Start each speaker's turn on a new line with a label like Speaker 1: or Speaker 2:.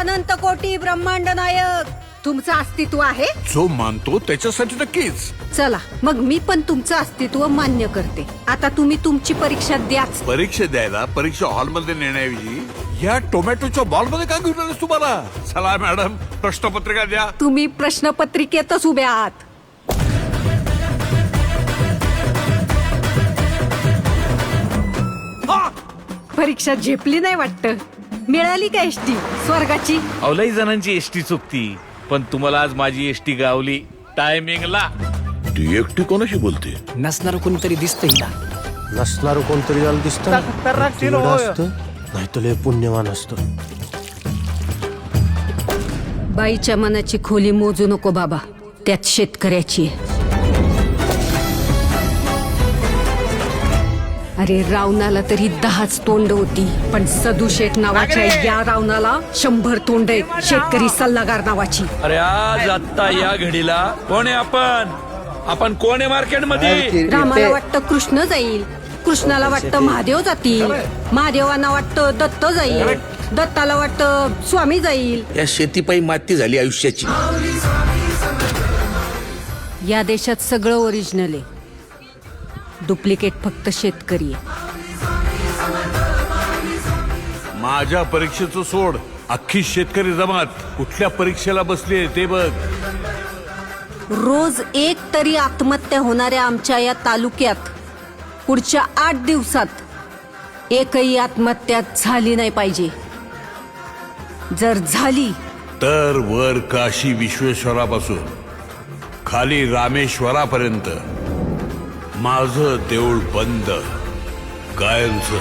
Speaker 1: अनंत कोटी ब्रह्मांड नायक तुमचं अस्तित्व आहे.
Speaker 2: जो मानतो त्याच्यासाठी नक्कीच.
Speaker 1: चला मग मी पण तुमचं अस्तित्व मान्य करते. आता तुम्ही तुमची परीक्षा द्याच.
Speaker 2: परीक्षा द्यायला परीक्षा हॉलमध्ये नेण्याऐवजी या टोमॅटोच्या बॉलमध्ये का घेऊन आलेस तुम्हाला? चला मॅडम, प्रश्नपत्रिका द्या.
Speaker 1: तुम्ही प्रश्नपत्रिकेतच उभे आहात. परीक्षा झेपली नाही वाटत. मिळाली का एसटी स्वर्गाची?
Speaker 3: अवलाई जणांची एसटी चुकती, पण तुम्हाला आज माझी एसटी गावली टायमिंगला.
Speaker 2: ती एकटी कोणाशी बोलते?
Speaker 4: नसणार कोणतरी दिसतंय हिला.
Speaker 5: नसणार कोणतरी झालं दिसत नाही तर लय पुण्यवान असत.
Speaker 1: बाईच्या मनाची खोली मोजू नको बाबा, त्यात शेतकऱ्याची आहे. अरे रावणाला तरी 10च तोंड होती, पण सदू शेठ नावाच्या या रावणाला 100 तोंड आहेत. शेतकरी सल्लागार नावाची.
Speaker 3: अरे आज आत्ता या घडीला कोण आहे आपण कोण आहे मार्केटमध्ये?
Speaker 1: रामाला वाटतं कृष्ण जाईल, कृष्णाला वाटतं महादेव जातील, महादेवांना वाटतं दत्त जाईल, दत्ताला वाटतं स्वामी जाईल.
Speaker 6: या शेतीपायी माती झाली आयुष्याची.
Speaker 1: या देशात सगळं ओरिजिनल आहे, डुप्लिकेट फक्त शेतकरी आहे.
Speaker 2: माझ्या परीक्षेचं सोड, अख्खी शेतकरी जमात कुठल्या परीक्षेला बसली ते बघ.
Speaker 1: रोज एक तरी आत्महत्या होणाऱ्या आमच्या या तालुक्यात पुढच्या 8 दिवसात एकही आत्महत्या झाली नाही पाहिजे. जर झाली
Speaker 2: तर वर काशी विश्वेश्वरापासून खाली रामेश्वरापर्यंत माझं देऊळ बंद कायमचं.